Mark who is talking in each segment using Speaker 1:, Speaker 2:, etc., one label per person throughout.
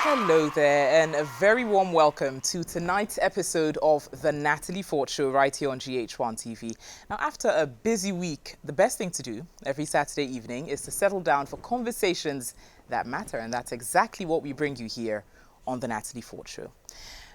Speaker 1: Hello there, and a very warm welcome to tonight's episode of The Natalie Fort Show right here on GHOne TV. Now, after a busy week, the best thing to do every Saturday evening is to settle down for conversations that matter, and that's exactly what we bring you here on The Natalie Fort Show.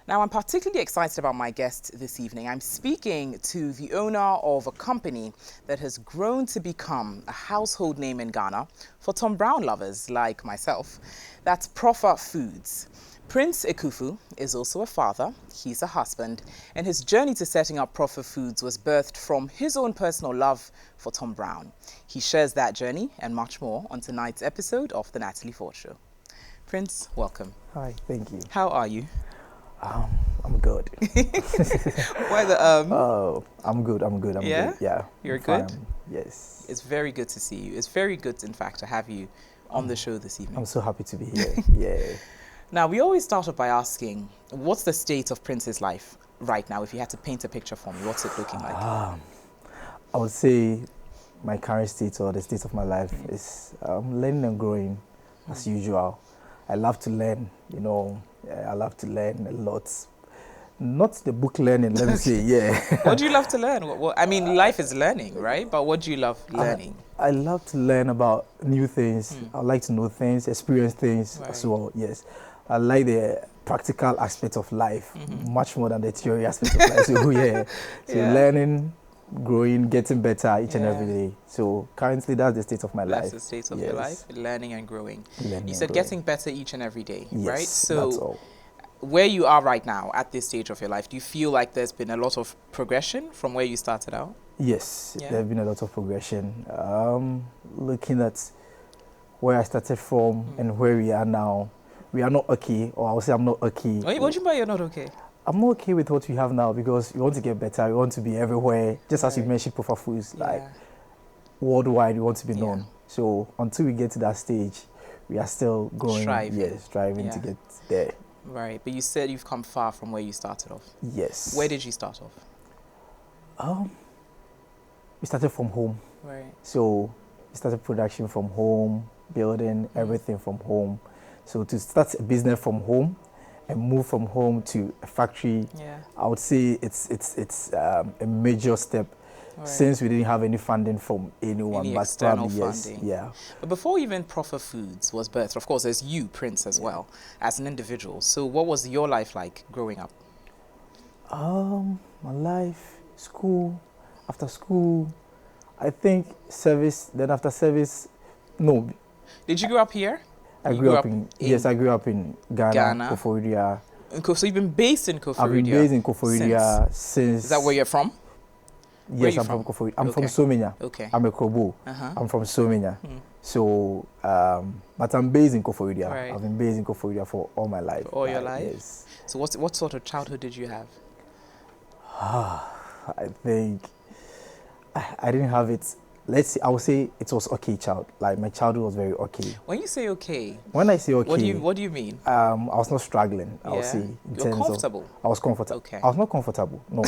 Speaker 1: Now, I'm particularly excited about my guest this evening. I'm speaking to the owner of a company that has grown to become a household name in Ghana for Tom Brown lovers like myself. That's Profa Foods. Prince Ekufu is also a father, he's a husband, and his journey to setting up Profa Foods was birthed from his own personal love for Tom Brown. He shares that journey and much more on tonight's episode of The Natalie Fort Show. Prince, welcome.
Speaker 2: Hi, thank you.
Speaker 1: How are you?
Speaker 2: I'm good.
Speaker 1: Why the
Speaker 2: Oh, I'm good. I'm good.
Speaker 1: Yeah?
Speaker 2: Yeah.
Speaker 1: You're
Speaker 2: I'm
Speaker 1: good?
Speaker 2: fine. Yes.
Speaker 1: It's very good to see you. It's very good, in fact, to have you on the show this evening.
Speaker 2: I'm so happy to be here. Yeah.
Speaker 1: Now, we always start off by asking, what's the state of Prince's life right now? If you had to paint a picture for me, what's it looking like?
Speaker 2: I would say my current state or the state of my life is learning and growing as usual. I love to learn, I love to learn a lot. Not the book learning, let me say, yeah.
Speaker 1: What do you love to learn? I mean, life is learning, right? But what do you love learning?
Speaker 2: I love to learn about new things. I like to know things, experience things as well, yes. I like the practical aspect of life, much more than the theory aspect of life. So, yeah. So, learning, growing, getting better each and every day. So currently that's the state of my life.
Speaker 1: That's the state of your life, learning and growing. You said
Speaker 2: and
Speaker 1: getting better each and every day,
Speaker 2: yes,
Speaker 1: right? So
Speaker 2: that's all.
Speaker 1: Where you are right now at this stage of your life, do you feel like there's been a lot of progression from where you started out?
Speaker 2: Yes, there's been a lot of progression. Looking at where I started from and where we are now, we are not okay, or I would say I'm not okay.
Speaker 1: Wait, what do you mean you're not okay?
Speaker 2: I'm not okay with what we have now because we want to get better. We want to be everywhere. Just as you mentioned, Profa Foods, like worldwide, we want to be known. So until we get to that stage, we are still growing. Striving to get there.
Speaker 1: Right, but you said you've come far from where you started off.
Speaker 2: Yes.
Speaker 1: Where did you start off?
Speaker 2: We started from home.
Speaker 1: Right.
Speaker 2: So we started production from home, building everything from home. So to start a business from home and move from home to a factory, I would say it's a major step. Right. Since we didn't have any funding from anyone,
Speaker 1: any
Speaker 2: but
Speaker 1: external
Speaker 2: funding.
Speaker 1: But before even Profa Foods was birthed, of course, there's you, Prince, as well, as an individual. So what was your life like growing up?
Speaker 2: My life, school, after school, I think service, then after service, no.
Speaker 1: Did you grow up here?
Speaker 2: I grew up in Ghana. Koforidua.
Speaker 1: So you've been based in Koforidua?
Speaker 2: I've been based in Koforidua since...
Speaker 1: Is that where you're from?
Speaker 2: Yes, I'm from Koforidua. I'm from Somenya.
Speaker 1: Okay.
Speaker 2: I'm a Krobo. I'm from Somenya. So, but I'm based in Koforidua. Right. I've been based in Koforidua for all my life.
Speaker 1: For all your life?
Speaker 2: Yes.
Speaker 1: So what sort of childhood did you have?
Speaker 2: I think I didn't have it. Let's see, I would say it was okay like my childhood was very okay.
Speaker 1: When you say okay,
Speaker 2: when I say okay,
Speaker 1: what do you mean?
Speaker 2: I was not struggling. I would say
Speaker 1: you're comfortable.
Speaker 2: I was comfortable.
Speaker 1: Okay.
Speaker 2: I was not comfortable. No.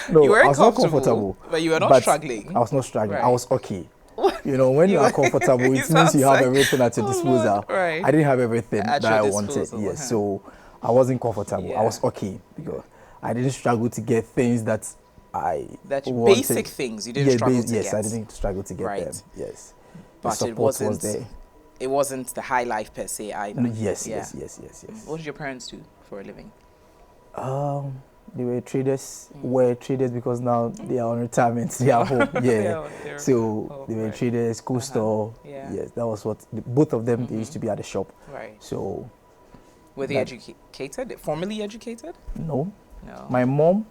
Speaker 1: No, you were
Speaker 2: I was not comfortable.
Speaker 1: But you were not struggling.
Speaker 2: I was not struggling.
Speaker 1: Right.
Speaker 2: I was okay. When you are comfortable, it means you have everything at your disposal.
Speaker 1: Right.
Speaker 2: I didn't have everything that I wanted.
Speaker 1: Yes.
Speaker 2: So I wasn't comfortable. I was okay because I didn't struggle to get things that I wanted.
Speaker 1: Basic things you didn't struggle to get.
Speaker 2: Yes, I didn't struggle to get them. Yes.
Speaker 1: But
Speaker 2: the support was there.
Speaker 1: It wasn't the high life per se either.
Speaker 2: No, yes.
Speaker 1: What did your parents do for a living?
Speaker 2: They were traders. Were traders because now they are on retirement. They are home. So they were traders, school store. Yes, that was what both of them. They used to be at the shop.
Speaker 1: Right.
Speaker 2: So.
Speaker 1: Were they educated? Formally educated?
Speaker 2: No. My mom,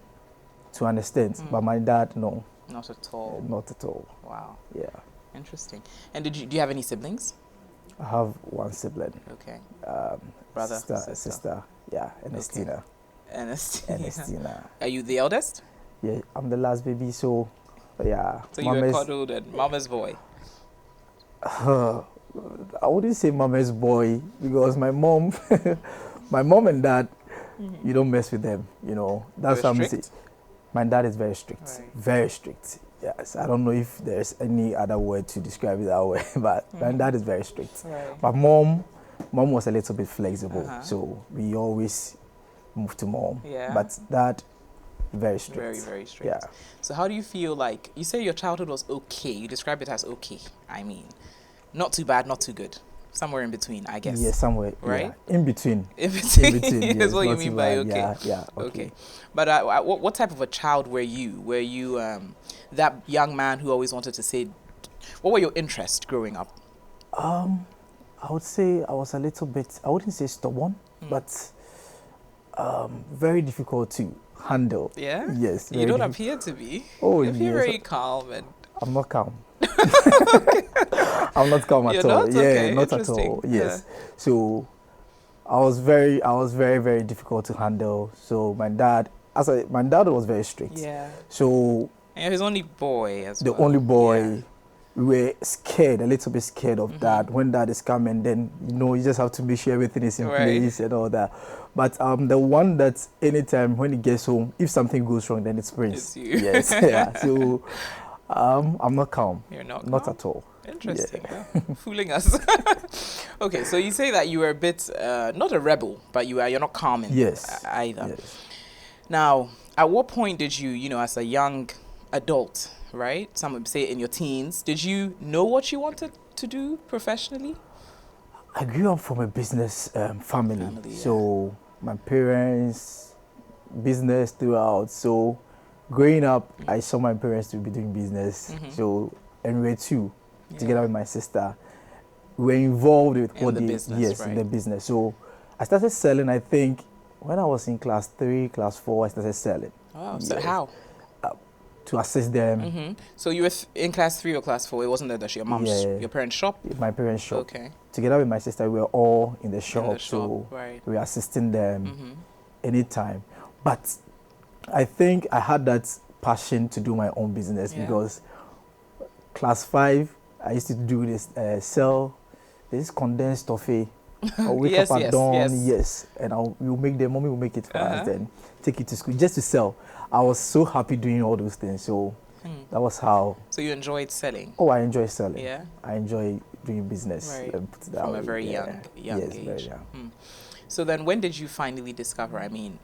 Speaker 2: to understand, but my dad, no.
Speaker 1: Not at all.
Speaker 2: Not at all.
Speaker 1: Wow.
Speaker 2: Yeah.
Speaker 1: Interesting. And do you have any siblings?
Speaker 2: I have one sibling.
Speaker 1: Okay.
Speaker 2: Brother, sister. Yeah, Ernestina.
Speaker 1: Okay.
Speaker 2: Ernestina.
Speaker 1: Are you the eldest?
Speaker 2: Yeah, I'm the last baby, so yeah.
Speaker 1: So you were cuddled and mama's boy?
Speaker 2: I wouldn't say mama's boy because my mom and dad, you don't mess with them, That's what I'm saying. My dad is very strict, very strict. Yes, I don't know if there's any other word to describe it that way, but my dad is very strict. Right. My mom, Mom was a little bit flexible, so we always moved to mom.
Speaker 1: Yeah.
Speaker 2: But dad, very strict.
Speaker 1: Very, very strict.
Speaker 2: Yeah.
Speaker 1: So how do you feel like, you say your childhood was okay. You describe it as okay. I mean, not too bad, not too good. Somewhere in between, I guess.
Speaker 2: Yeah, somewhere.
Speaker 1: Right?
Speaker 2: Yeah. In between.
Speaker 1: In between.
Speaker 2: In between.
Speaker 1: That's
Speaker 2: Yes,
Speaker 1: what you
Speaker 2: not
Speaker 1: mean
Speaker 2: too
Speaker 1: by
Speaker 2: bad.
Speaker 1: okay.
Speaker 2: Yeah.
Speaker 1: Okay. But what type of a child were you? Were you that young man who always wanted to say, what were your interests growing up?
Speaker 2: I would say I was a little bit, I wouldn't say stubborn, but very difficult to handle.
Speaker 1: Yeah?
Speaker 2: Yes.
Speaker 1: You don't appear to be.
Speaker 2: Oh,
Speaker 1: you appear
Speaker 2: yes.
Speaker 1: very calm and...
Speaker 2: I'm not calm. I'm not calm at
Speaker 1: You're
Speaker 2: all.
Speaker 1: not?
Speaker 2: Yeah,
Speaker 1: Okay,
Speaker 2: not at all. Yes. So I was very, very difficult to handle. So my dad was very strict.
Speaker 1: Yeah.
Speaker 2: So
Speaker 1: And you're his only boy as
Speaker 2: the
Speaker 1: well.
Speaker 2: only boy.
Speaker 1: Yeah.
Speaker 2: We were scared, a little bit scared of dad. When dad is coming, then you just have to make sure everything is in place and all that. But the one that anytime when he gets home, if something goes wrong, then it's Prince.
Speaker 1: It's you.
Speaker 2: Yes, yeah. So I'm not calm.
Speaker 1: You're not calm?
Speaker 2: Not at all.
Speaker 1: Interesting. Yeah. Fooling us. Okay, so you say that you were a bit not a rebel, but you're not calm either.
Speaker 2: Yes.
Speaker 1: Now, at what point did you, as a young adult, right? Some would say in your teens, did you know what you wanted to do professionally?
Speaker 2: I grew up from a business family.
Speaker 1: Yeah.
Speaker 2: So my parents, business throughout. So growing up, I saw my parents to be doing business. So, and we were two, together with my sister. We were involved with
Speaker 1: in the business.
Speaker 2: in the business. So I started selling, I think, when I was in class 3, class 4, I started selling.
Speaker 1: Oh, so how?
Speaker 2: To assist them.
Speaker 1: So you were in class 3 or class 4? It wasn't that your mom's, your parents' shop?
Speaker 2: My parents' shop.
Speaker 1: Okay.
Speaker 2: Together with my sister, we were all in the shop. So
Speaker 1: right.
Speaker 2: we were assisting them anytime. But I think I had that passion to do my own business because class 5, I used to do this, sell this condensed toffee. I'll wake up at dawn, and we'll make the mommy will make it for us, then take it to school just to sell. I was so happy doing all those things, so that was how.
Speaker 1: So you enjoyed selling?
Speaker 2: Oh, I enjoy selling.
Speaker 1: Yeah.
Speaker 2: I enjoy doing business.
Speaker 1: Right. From a very young age.
Speaker 2: Very young.
Speaker 1: So then, when did you finally discover? I mean,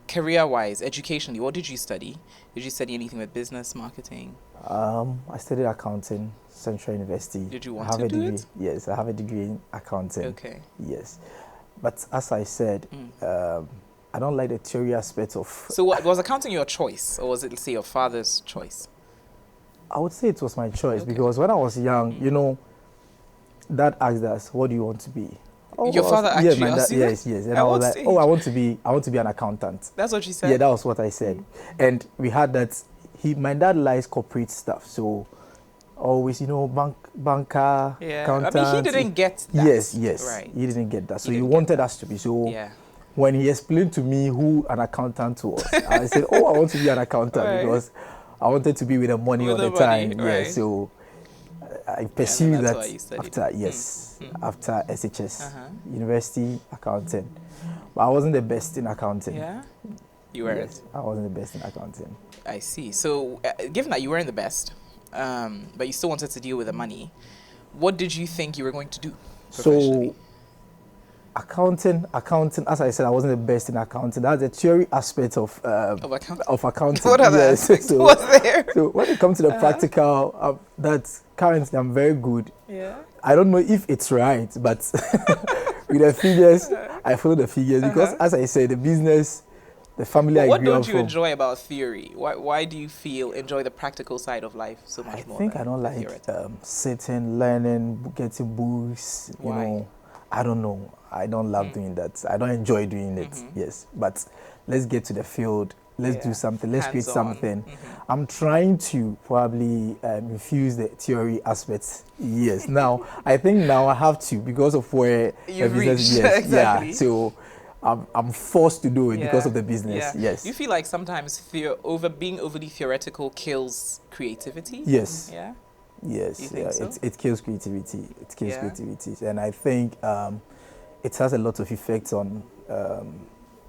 Speaker 1: career-wise, educationally, what did you study? Did you study anything with business, marketing?
Speaker 2: I studied accounting, Central University.
Speaker 1: Did you want to do it?
Speaker 2: Yes, I have a degree in accounting.
Speaker 1: Okay.
Speaker 2: Yes, but as I said, I don't like the theory aspect of.
Speaker 1: So, was accounting your choice, or was it, let's say, your father's choice?
Speaker 2: I would say it was my choice because when I was young, Dad asked us, "What do you want to be?" Oh,
Speaker 1: your father actually asked you?
Speaker 2: Yes, and I was like, "Oh, I want to be an accountant."
Speaker 1: That's what you said?
Speaker 2: Yeah, that was what I said. And we had that. My dad likes corporate stuff, so always, banker, accountant.
Speaker 1: I mean, he didn't get that.
Speaker 2: Yes,
Speaker 1: right.
Speaker 2: He didn't get that. So he wanted us to be. So when he explained to me who an accountant was, I said, "Oh, I want to be an accountant because I wanted to be with the money all the time."
Speaker 1: Right.
Speaker 2: Yeah, so I pursued that after SHS, University Accounting. But I wasn't the best in accounting.
Speaker 1: Yeah? You weren't?
Speaker 2: Yes, I wasn't the best in accounting.
Speaker 1: I see. So, given that you weren't the best, but you still wanted to deal with the money, what did you think you were going to do professionally?
Speaker 2: So, accounting, as I said, I wasn't the best in accounting. That's the theory aspect of accounting.
Speaker 1: What other aspects was there?
Speaker 2: So when it comes to the practical, that currently I'm very good.
Speaker 1: Yeah.
Speaker 2: I don't know if it's right, but with the figures, I follow the figures because, as I said, the business, the family I grew up from.
Speaker 1: What don't you enjoy about theory? Why do you enjoy the practical side of life so much more?
Speaker 2: I think I don't like sitting, learning, getting books.
Speaker 1: Why?
Speaker 2: I don't know. I don't love doing that. I don't enjoy doing it. Yes, but let's get to the field. Let's do something. Let's create something. I'm trying to probably infuse the theory aspects. Yes. Now I think I have to because of where
Speaker 1: you've reached. Yes. Exactly.
Speaker 2: Yeah. So I'm forced to do it because of the business. Yeah. Yes.
Speaker 1: You feel like sometimes being overly theoretical kills creativity?
Speaker 2: Yes.
Speaker 1: Yeah.
Speaker 2: Yes.
Speaker 1: You think so?
Speaker 2: It kills creativity. It kills creativity, and I think it has a lot of effects on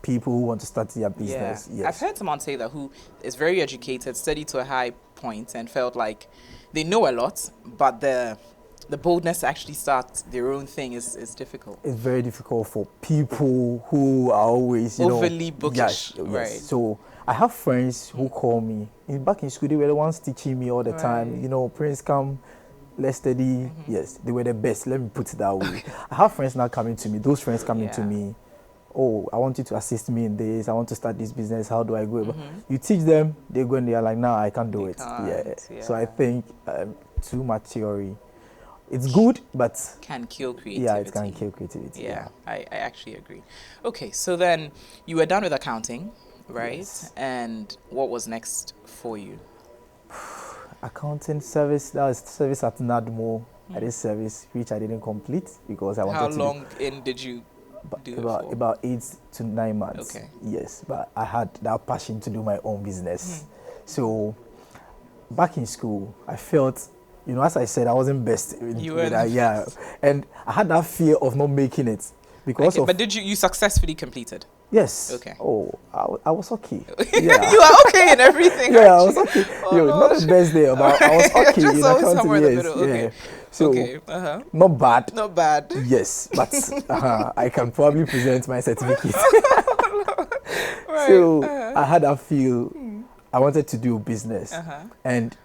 Speaker 2: people who want to start their business.
Speaker 1: Yeah. I've heard someone say that who is very educated, studied to a high point, and felt like they know a lot, but the the boldness to actually start their own thing is difficult.
Speaker 2: It's very difficult for people who are always,
Speaker 1: overly bookish.
Speaker 2: Yes.
Speaker 1: Right.
Speaker 2: So I have friends who call me. Back in school, they were the ones teaching me all the time. Prince, come, let's study. Yes, they were the best. Let me put it that way. I have friends now coming to me. Those friends coming to me. Oh, I want you to assist me in this. I want to start this business. How do I go? You teach them, they go and they are like, nah, I can't do it. Yeah. So I think too much theory. It's good, but
Speaker 1: can kill creativity.
Speaker 2: Yeah, it can kill creativity.
Speaker 1: Yeah, I actually agree. Okay, so then you were done with accounting, right?
Speaker 2: Yes.
Speaker 1: And what was next for you?
Speaker 2: Accounting service. That was service at NADMO. I did service which I didn't complete because I wanted to.
Speaker 1: How long in did you do it for?
Speaker 2: About 8 to 9 months.
Speaker 1: Okay.
Speaker 2: Yes, but I had that passion to do my own business. So back in school, I felt, as I said, I wasn't best with that. Yeah, and I had that fear of not making it because of.
Speaker 1: But did you successfully completed?
Speaker 2: Yes.
Speaker 1: Okay.
Speaker 2: Oh, I was okay.
Speaker 1: Yeah. You are okay in everything.
Speaker 2: Yeah, I was okay. Not the best there, but I was okay in accounting. Yes.
Speaker 1: Okay.
Speaker 2: Yeah. So
Speaker 1: okay.
Speaker 2: Not bad.
Speaker 1: Not bad.
Speaker 2: Yes, but I can probably present my certificate.
Speaker 1: Right.
Speaker 2: So I had that feel. I wanted to do business, and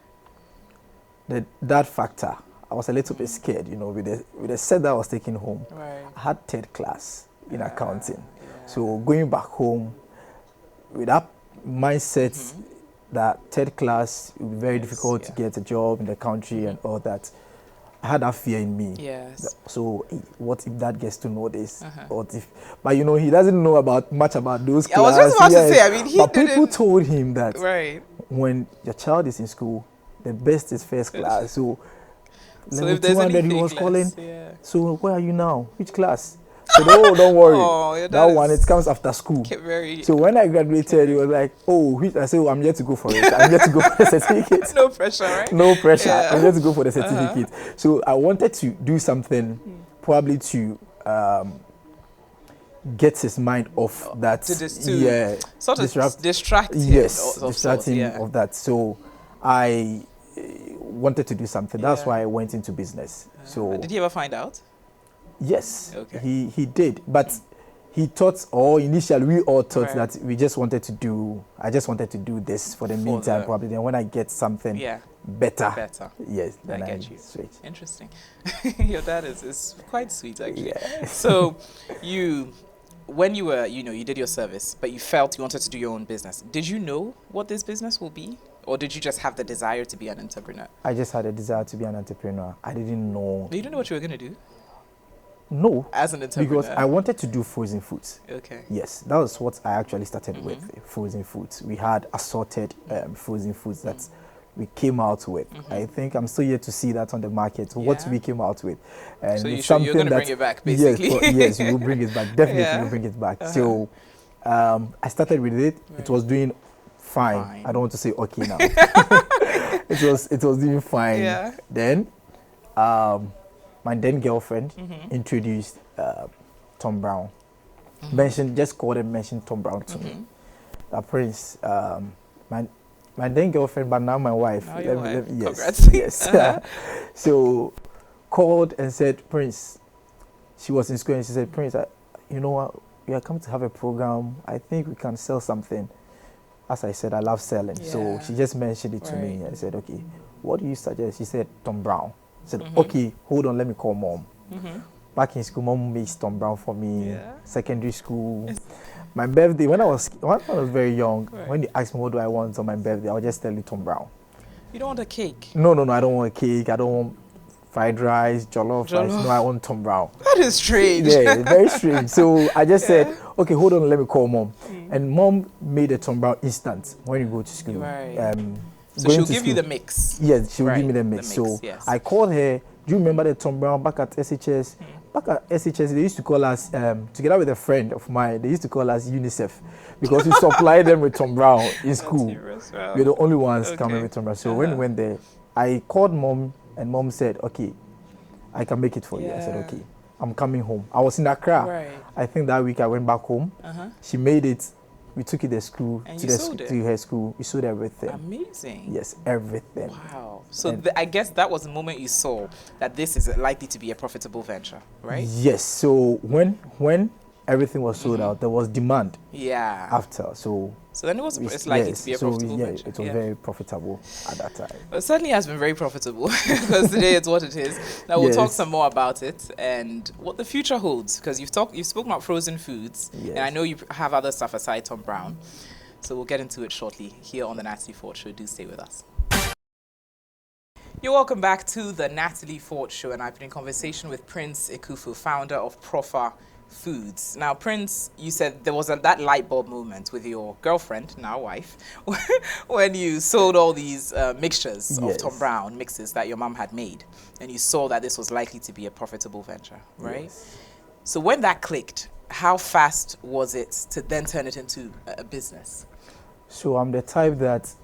Speaker 2: that factor, I was a little bit scared. With the set that I was taking home, I had third class in accounting. So going back home with that mindset that third class would be very difficult to get a job in the country and all that, I had that fear in me.
Speaker 1: Yes.
Speaker 2: So what if that gets to know this? But he doesn't know much about those classes.
Speaker 1: I was just about to say,
Speaker 2: but people told him that
Speaker 1: when
Speaker 2: your child is in school, the best is first class. So level
Speaker 1: if there's
Speaker 2: 200 he was
Speaker 1: class,
Speaker 2: calling. So where are you now? Which class? So don't worry. That one, it comes after school. So when I graduated, he was like, I said, I'm yet to go for it. I'm yet to go for the certificate.
Speaker 1: No pressure, right?
Speaker 2: No pressure. I'm yet to go for the certificate. So I wanted to do something probably to get his mind off that.
Speaker 1: Sort of distract him.
Speaker 2: Yes, distract him of that. So I wanted to do something. That's why I went into business. So
Speaker 1: did he ever find out?
Speaker 2: Yes,
Speaker 1: okay.
Speaker 2: he did, but he thought, or initially we all thought that I just wanted to do this for the meantime, probably. Then when I get something better, yes, then I get you. Switch.
Speaker 1: Interesting. Your dad is quite sweet, actually. Yeah. So when you were, you did your service, but you felt you wanted to do your own business. Did you know what this business will be? Or did you just have the desire to be an entrepreneur?
Speaker 2: I just had a desire to be an entrepreneur. I didn't know.
Speaker 1: You didn't know what you were going to do?
Speaker 2: No,
Speaker 1: as an entrepreneur.
Speaker 2: Because I wanted to do frozen foods.
Speaker 1: Okay.
Speaker 2: Yes, that was what I actually started with, frozen foods. We had assorted frozen foods that we came out with. I think I'm still yet to see that on the market, what we came out with. And
Speaker 1: so
Speaker 2: it's
Speaker 1: you're going to bring it back, basically?
Speaker 2: Yes, we will bring it back. Definitely we'll bring it back. So I started with it. It was doing fine. I don't want to say okay now. it was doing fine.
Speaker 1: Yeah.
Speaker 2: Then my then girlfriend introduced Tom Brown. Mentioned Tom Brown to me. Prince, my then girlfriend, but now my wife.
Speaker 1: Now your wife.
Speaker 2: Yes, yes. So called and said, Prince. She was in school and she said, Prince, you know what? We are coming to have a program. I think we can sell something. As I said, I love selling. Yeah. So she just mentioned it to me. I said, okay, what do you suggest? She said, Tom Brown. I said, okay, hold on, let me call mom. Back in school, mom makes Tom Brown for me. Yeah. Secondary school. My birthday, when I was very young, when they asked me what do I want on my birthday, I would just tell you Tom Brown.
Speaker 1: You don't want a cake?
Speaker 2: No, I don't want a cake. I don't want fried rice, jollof rice. No, I want Tom Brown.
Speaker 1: That is strange.
Speaker 2: Yeah, very strange. So I just said, okay, hold on, let me call mom. And mom made a Tom Brown instant when you go to school.
Speaker 1: Right. So she'll give you the mix.
Speaker 2: Yes, she'll give me the mix. So I called her. Do you remember the Tom Brown back at SHS? Back at SHS, they used to call us, together with a friend of mine, they used to call us UNICEF because we supplied them with Tom Brown in school. We're the only ones coming with Tom Brown. So when we went there, I called mom and mom said, okay, I can make it for you. I said, okay, I'm coming home. I was in Accra. I think that week I went back home. She made it. We took it to school,
Speaker 1: And
Speaker 2: to
Speaker 1: you sold it?
Speaker 2: to her school. We sold everything.
Speaker 1: Amazing.
Speaker 2: Yes, everything.
Speaker 1: Wow. So I guess that was the moment you saw that this is likely to be a profitable venture, right?
Speaker 2: Yes. So when everything was sold out, there was demand
Speaker 1: Yeah.
Speaker 2: after. So
Speaker 1: then it's likely to be a profitable venture.
Speaker 2: It was very profitable at that time.
Speaker 1: Well, it certainly has been very profitable because today it's what it is. Now we'll talk some more about it and what the future holds, because you've spoken about frozen foods, and I know you have other stuff aside Tom Brown. So we'll get into it shortly here on the Natalie Ford Show. Do stay with us. You're welcome back to the Natalie Ford Show, and I've been in conversation with Prince Ekufu, founder of Profa Foods. Now, Prince, you said there was that light bulb moment with your girlfriend, now wife, when you sold all these mixtures of Tom Brown mixes that your mom had made, and you saw that this was likely to be a profitable venture, right? Yes. So when that clicked, how fast was it to then turn it into a business?
Speaker 2: So I'm the type that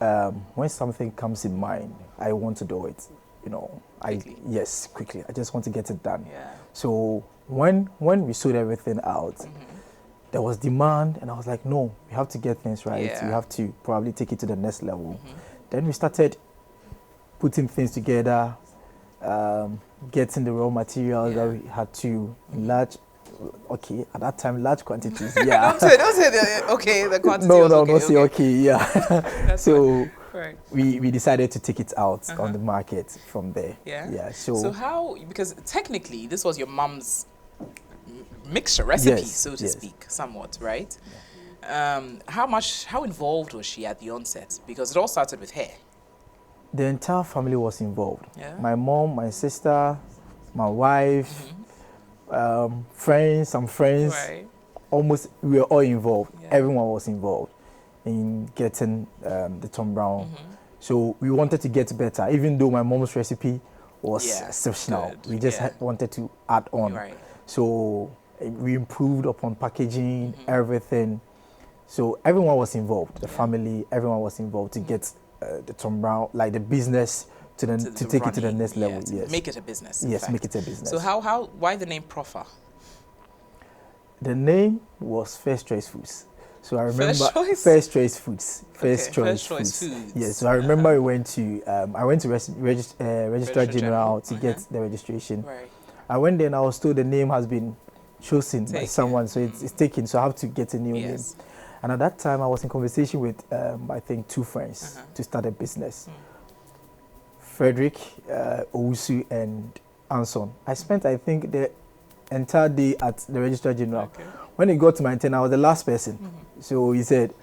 Speaker 2: when something comes in mind, I want to do it. You know, quickly. I just want to get it done. Yeah. So when we sold everything out, there was demand, and I was like, no, we have to get things right. We have to probably take it to the next level. Then we started putting things together, getting the raw materials that we had to enlarge. Okay, at that time, large quantities. Yeah. don't say
Speaker 1: the quantity.
Speaker 2: No, don't say okay. Yeah. So we decided to take it out on the market from there. Yeah. Yeah.
Speaker 1: So how? Because technically, this was your mom's mixture recipe, so to speak, somewhat, right? Yeah. How involved was she at the onset? Because it all started with her.
Speaker 2: The entire family was involved. Yeah. My mom, my sister, my wife. Some friends, almost we were all involved. Yeah. Everyone was involved in getting the Tom Brown. So we wanted to get better, even though my mom's recipe was exceptional. Good. We just wanted to add on. Right. So we improved upon packaging, everything. So everyone was involved. The family, everyone was involved to get the Tom Brown, like the business. To take it to the next level, yes.
Speaker 1: Make it a business.
Speaker 2: Yes, make it a business.
Speaker 1: So why the name Profa?
Speaker 2: The name was First Choice Foods. So I remember First Choice Foods. First Choice Foods. Yes. So I remember I went to Registrar General to get the registration. Right. I went there and I was told the name has been chosen by someone, so it's taken. So I have to get a new name. And at that time, I was in conversation with I think 2 friends to start a business. Frederick, Owusu, and Anson. I spent, I think, the entire day at the Registrar General. Okay. When it got to my turn, I was the last person. So he said,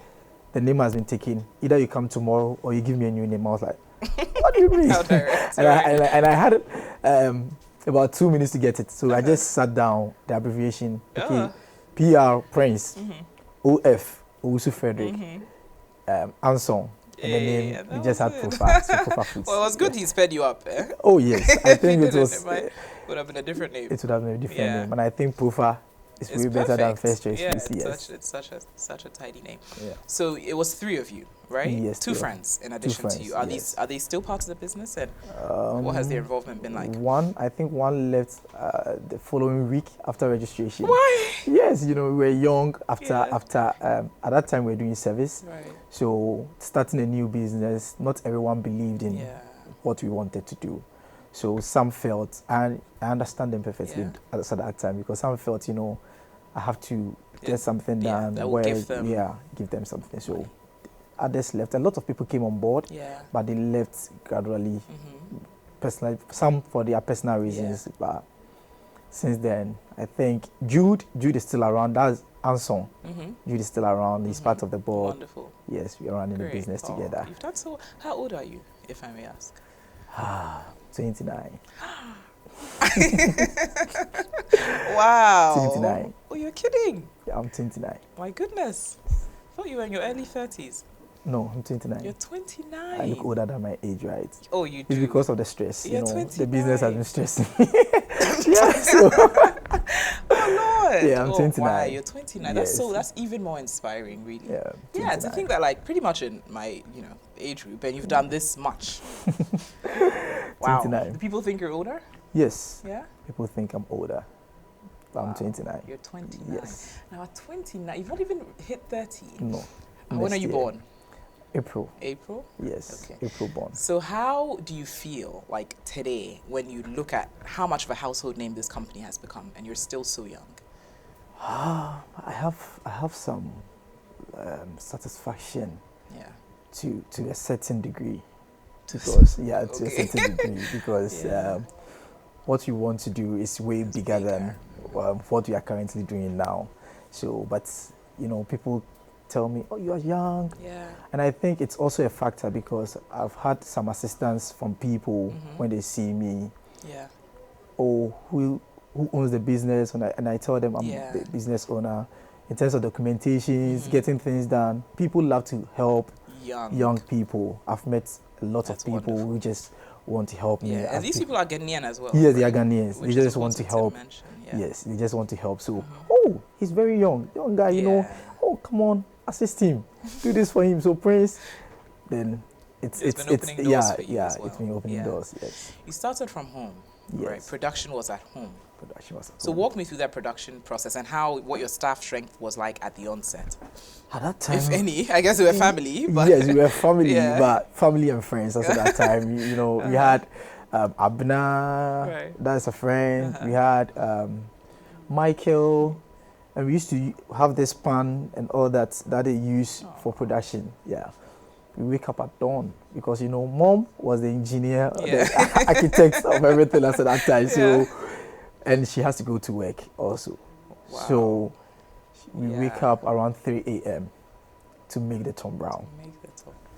Speaker 2: the name has been taken. Either you come tomorrow or you give me a new name. I was like, what do you mean? and I had about 2 minutes to get it. So I just sat down, the abbreviation, PR, Prince, OF, Owusu Frederick, Anson. And the name, we just had Profa. So Profa Foods.
Speaker 1: Well, it was good he sped you up.
Speaker 2: Oh, yes. I think it
Speaker 1: would have been a different name.
Speaker 2: It would have been a different name. And I think Profa is way better than First Choice Foods.
Speaker 1: Yes. It's such a tidy name. Yeah. So it was 3 of you, right? Yes. 2 friends in addition to you. Are they still part of the business? And what has their involvement been like?
Speaker 2: I think one left the following week after registration.
Speaker 1: Why?
Speaker 2: Yes, we were young after at that time we were doing service. Right. So starting a new business, not everyone believed in what we wanted to do. So some felt, and I understand them perfectly at that time, because some felt, I have to get something done.
Speaker 1: That will give
Speaker 2: them something. So others left. A lot of people came on board, but they left gradually. Personally, some for their personal reasons, but since then, I think Jude is still around. That's Anson. Jude is still around. He's part of the board.
Speaker 1: Wonderful.
Speaker 2: Yes, we are running the business together.
Speaker 1: You've done so. How old are you, if I may ask?
Speaker 2: 29.
Speaker 1: Wow.
Speaker 2: 29.
Speaker 1: Oh, you're kidding.
Speaker 2: Yeah, I'm 29.
Speaker 1: My goodness. I thought you were in your early 30s.
Speaker 2: No, I'm 29.
Speaker 1: You're 29.
Speaker 2: I look older than my age, right?
Speaker 1: Oh, you do?
Speaker 2: It's because of the stress.
Speaker 1: You're 29.
Speaker 2: The business has been stressing me. So.
Speaker 1: Oh, Lord.
Speaker 2: Yeah, I'm 29.
Speaker 1: Wow, you're 29. Yes. That's even more inspiring, really. Yeah, to think that, like, pretty much in my, age group, and you've done this much. Wow. 29. Do people think you're older?
Speaker 2: Yes.
Speaker 1: Yeah?
Speaker 2: People think I'm older. I'm 29.
Speaker 1: You're 29.
Speaker 2: Yes.
Speaker 1: Now at 29, you've not even hit 30.
Speaker 2: No.
Speaker 1: When are you born?
Speaker 2: April.
Speaker 1: April?
Speaker 2: Yes.
Speaker 1: Okay.
Speaker 2: April born.
Speaker 1: So how do you feel like today when you look at how much of a household name this company has become and you're still so young?
Speaker 2: I have some satisfaction.
Speaker 1: Yeah.
Speaker 2: To a certain degree, because to a certain degree, because what you want to do is way bigger than what we are currently doing now. So, but people tell me, "Oh, you are young," and I think it's also a factor because I've had some assistance from people when they see me.
Speaker 1: Yeah.
Speaker 2: Oh, who owns the business? And I tell them I'm the business owner. In terms of documentations, getting things done, people love to help young people. I've met a lot of people who just want to help me.
Speaker 1: And these people are Ghanaian as well.
Speaker 2: Yes, they are Ghanaians.
Speaker 1: Which
Speaker 2: they just want to help. Yes, they just want to help. So, oh, he's very young guy, Oh, come on, assist him, do this for him. So, Prince, then it's
Speaker 1: been opening doors for you as well.
Speaker 2: It's been opening doors. Yes.
Speaker 1: You started from home.
Speaker 2: Yes.
Speaker 1: Right. Production was at home.
Speaker 2: So
Speaker 1: walk me through that production process and what your staff strength was like at the onset.
Speaker 2: At that time,
Speaker 1: if any, I guess we were family. But
Speaker 2: yes, we were family, but family and friends. That's at that time. We had Abna, that's a friend. We had Michael, and we used to have this pan and all that they use for production. Yeah. We wake up at dawn because mom was the engineer, the architect of everything at that time. So, and she has to go to work also. Wow. So we wake up around 3 a.m. to make the Tom Brown.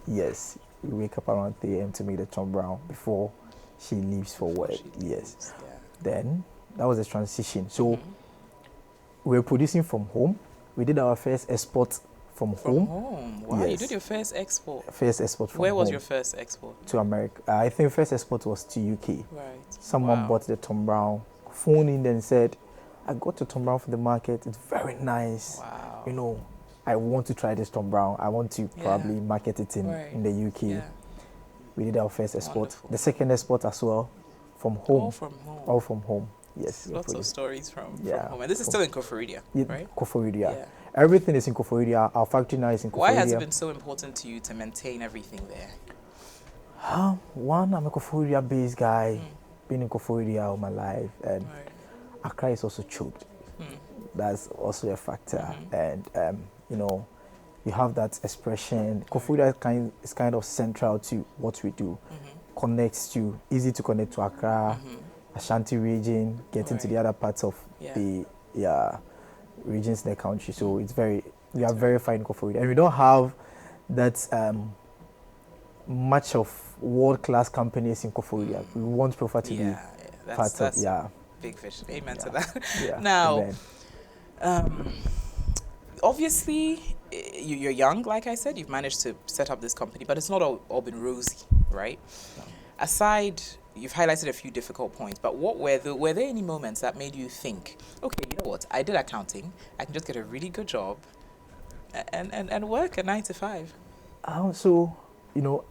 Speaker 2: Yes, we wake up around 3 a.m. to make the Tom Brown before she leaves for work. Yes. Yeah. Then that was the transition. So we were producing from home. We did our first export from home.
Speaker 1: Wow, yes. You did your first export.
Speaker 2: First export from
Speaker 1: Where was
Speaker 2: home.
Speaker 1: your first export?
Speaker 2: To America. I think first export was to UK.
Speaker 1: Right.
Speaker 2: Someone bought the Tom Brown, phoned in and said, I got the Tom Brown from the market. It's very nice. Wow. I want to try this Tom Brown. I want to probably market it in the UK. Yeah. We did our first export. Wonderful. The second export as well, from home.
Speaker 1: All from home.
Speaker 2: All from home. Yes.
Speaker 1: Lots of stories from home. And this is still in Koforidua, right?
Speaker 2: Koforidua. Yeah. Everything is in Koforidua. Our factory now is in Koforidua.
Speaker 1: Why has it been so important to you to maintain everything there?
Speaker 2: One, I'm a Koforidua-based guy. Been in Koforidua all my life. And Accra is also choked. That's also a factor. And, you have that expression. Koforidua is kind of central to what we do. Easy to connect to Accra, Ashanti region, get into the other parts of the regions in the country. So we are very fine in Koforidua. And we don't have that much of world-class companies in Koforidua. We want Profa to be part of,
Speaker 1: big fish. Amen to that. Yeah. Now, obviously, you're young, like I said. You've managed to set up this company, but it's not all been rosy, right? No. Aside, you've highlighted a few difficult points, but were there any moments that made you think, okay, you know what? I did accounting. I can just get a really good job and work a 9 to 5.
Speaker 2: So,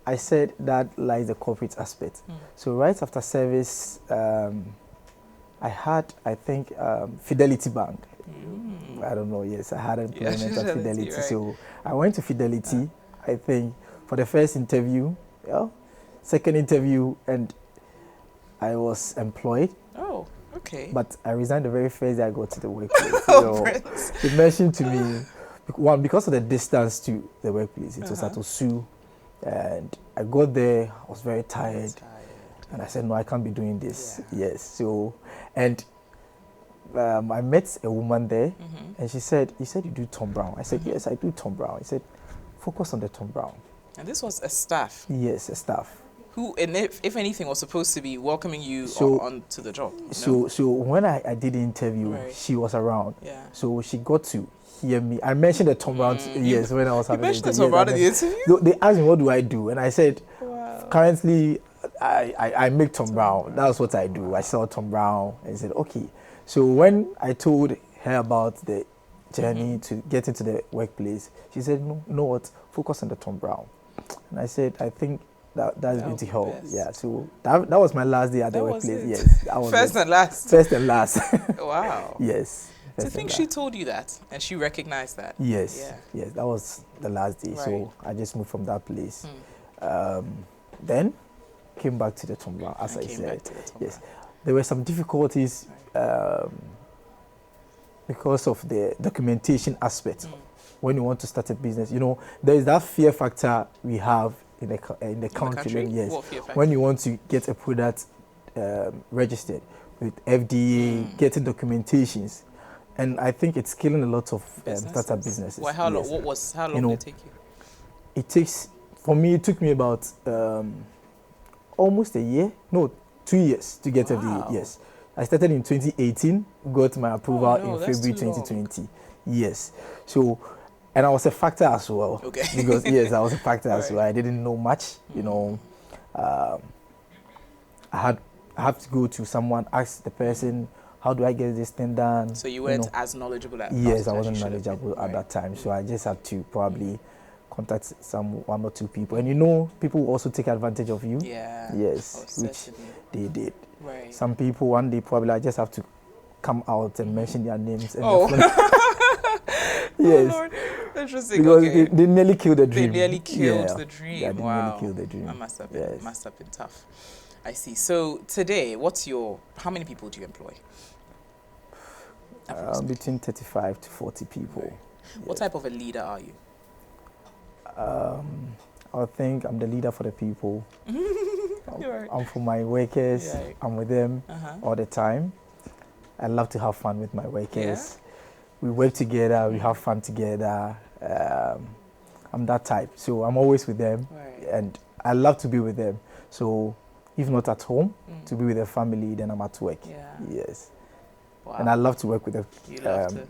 Speaker 2: I said that lies the corporate aspect. So right after service, I had, I think, Fidelity Bank. I don't know, yes, I had employment at Fidelity. Right. So I went to Fidelity, I think, for the first interview, second interview, and I was employed.
Speaker 1: Oh, okay.
Speaker 2: But I resigned the very first day I got to the workplace. They mentioned to me, one, because of the distance to the workplace, it was at Osu, and I got there, I was very tired. And I said, no, I can't be doing this. Yeah. Yes. So, and I met a woman there, and she said, you said you do Tom Brown. I said, yes, I do Tom Brown. He said, focus on the Tom Brown.
Speaker 1: And this was a staff?
Speaker 2: Yes, a staff.
Speaker 1: Who, and if anything, was supposed to be welcoming you on to the job.
Speaker 2: So when I did the interview, she was around. Yeah. So she got to hear me. I mentioned the Tom Brown, yes, when I was having the interview. You mentioned the Tom Brown in the interview? They asked me, what do I do? And I said, currently, I make Tom Brown. That's what I do. I sell Tom Brown. And he said, okay. So when I told her about the journey to get into the workplace, she said, no, you know what? Focus on the Tom Brown. And I said, I think that's going
Speaker 1: would
Speaker 2: to
Speaker 1: be
Speaker 2: help.
Speaker 1: best.
Speaker 2: Yeah, so that was my last day at the
Speaker 1: That was
Speaker 2: workplace.
Speaker 1: it.
Speaker 2: Yes, that was
Speaker 1: First
Speaker 2: it.
Speaker 1: and last.
Speaker 2: First and last.
Speaker 1: Wow.
Speaker 2: Yes.
Speaker 1: To
Speaker 2: first
Speaker 1: think
Speaker 2: and
Speaker 1: she
Speaker 2: last.
Speaker 1: told you that and she recognized that.
Speaker 2: Yes,
Speaker 1: Yeah.
Speaker 2: yes, that was the last day.
Speaker 1: Right.
Speaker 2: So I just moved from that place. Then came back to the Tomba, as
Speaker 1: And
Speaker 2: I
Speaker 1: came
Speaker 2: said.
Speaker 1: back to the Tomba.
Speaker 2: Yes, there were some difficulties because of the documentation aspect. When you want to start a business, you know, there is that fear factor we have in the country. Yes,
Speaker 1: What fear factor?
Speaker 2: when you want to get a product registered with FDA, getting documentations, and I think it's killing a lot of startup businesses.
Speaker 1: Well, how long?
Speaker 2: Yes.
Speaker 1: How long did it take you?
Speaker 2: It takes, for me, it took me about almost a year, no, 2 years to get FDA. Yes, I started in 2018, got my approval in February 2020. Yes, so, and I was a factor as well.
Speaker 1: Okay.
Speaker 2: Because yes, I was a factor as well. I didn't know much, you know. I have to go to someone, ask the person, how do I get this thing done?
Speaker 1: So you weren't as knowledgeable at
Speaker 2: Yes, I wasn't knowledgeable at that time, so I just had to probably contact one or two people, and you know, people will also take advantage of you.
Speaker 1: Yeah.
Speaker 2: Yes, which they did.
Speaker 1: Right.
Speaker 2: Some people one day probably I just have to come out and mention their names. And
Speaker 1: yes. Oh, Lord. Interesting.
Speaker 2: Because
Speaker 1: okay.
Speaker 2: they nearly killed the dream.
Speaker 1: They nearly killed the dream.
Speaker 2: Yeah, they nearly killed the dream.
Speaker 1: That must have been tough. I see. So today, how many people do you employ?
Speaker 2: Between 35 to 40 people.
Speaker 1: Right. What type of a leader are you?
Speaker 2: I think I'm the leader for the people.
Speaker 1: Right.
Speaker 2: I'm for my workers.
Speaker 1: Yeah.
Speaker 2: I'm with them all the time. I love to have fun with my workers.
Speaker 1: Yeah.
Speaker 2: We work together. We have fun together. I'm that type. So I'm always with them.
Speaker 1: Right.
Speaker 2: And I love to be with them. So if not at home, to be with the family, then I'm at work.
Speaker 1: Yeah.
Speaker 2: Yes.
Speaker 1: Wow.
Speaker 2: And I love to work with the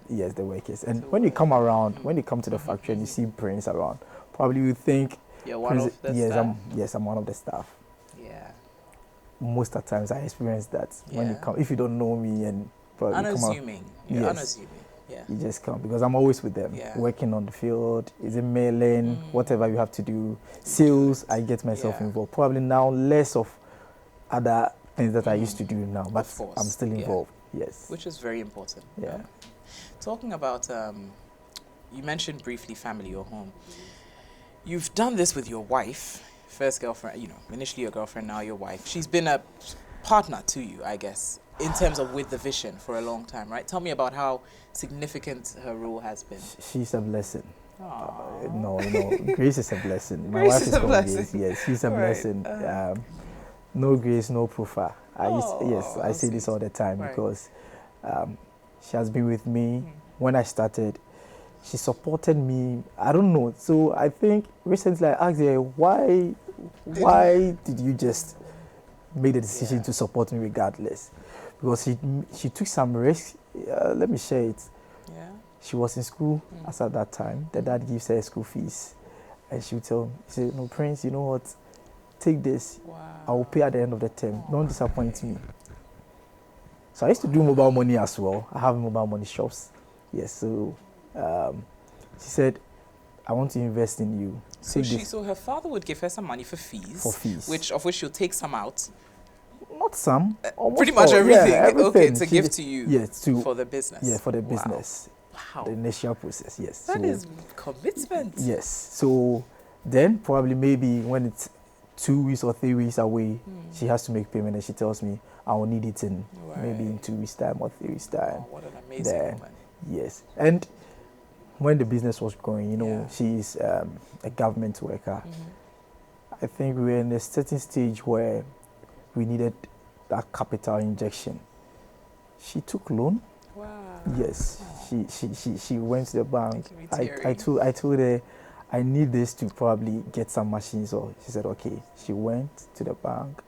Speaker 1: yes,
Speaker 2: the workers. And when you come around, when you come to the factory and you see Prince around, probably you think,
Speaker 1: you're one of the staff?
Speaker 2: I'm one of the staff.
Speaker 1: Yeah.
Speaker 2: Most of the times I experience that when you come, if you don't know me and probably
Speaker 1: unassuming.
Speaker 2: You're
Speaker 1: unassuming. Yeah.
Speaker 2: You just come because I'm always with them, working on the field, is it mailing, whatever you have to do, sales, I get myself involved. Probably now less of other things that I used to do now, but I'm still involved. Yes.
Speaker 1: Which is very important.
Speaker 2: Yeah.
Speaker 1: Talking about, you mentioned briefly family or home. You've done this with your wife, first girlfriend, you know, initially your girlfriend, now your wife. She's been a partner to you, I guess, in terms of with the vision for a long time, right? Tell me about how significant her role has been.
Speaker 2: She's a blessing. No, Grace is a blessing. My wife is
Speaker 1: a
Speaker 2: called
Speaker 1: blessing.
Speaker 2: Grace. Yes, she's a blessing. No Grace, no Profa. I say this all the time because she has been with me when I started. She supported me. I don't know. So I think recently I asked her, why did you just make the decision to support me regardless? Because she took some risk. Let me share it.
Speaker 1: Yeah.
Speaker 2: She was in school as at that time. The dad gives her school fees. And she would tell me, she said, no, Prince, you know what? Take this.
Speaker 1: Wow.
Speaker 2: I will pay at the end of the term. Don't disappoint me. So I used to do mobile money as well. I have mobile money shops. Yes, so she said, I want to invest in you.
Speaker 1: So her father would give her some money for fees. Of which she'll take some out.
Speaker 2: Not some.
Speaker 1: Pretty much everything.
Speaker 2: Yeah, everything.
Speaker 1: Okay, to give to you.
Speaker 2: Yes,
Speaker 1: for the business.
Speaker 2: Yeah, for the business.
Speaker 1: Wow.
Speaker 2: The initial process, yes.
Speaker 1: That is commitment.
Speaker 2: Yes. So then probably maybe when it's 2 weeks or 3 weeks away, she has to make payment and she tells me I will need it in maybe in 2 weeks time or 3 weeks time.
Speaker 1: Oh, what an amazing woman.
Speaker 2: Yes. And when the business was growing, you know, she's a government worker. I think we were in a certain stage where we needed that capital injection. She took loan.
Speaker 1: Wow.
Speaker 2: Yes. She went to the bank. I told her I need this to probably get some machines. Or she said okay. She went to the bank.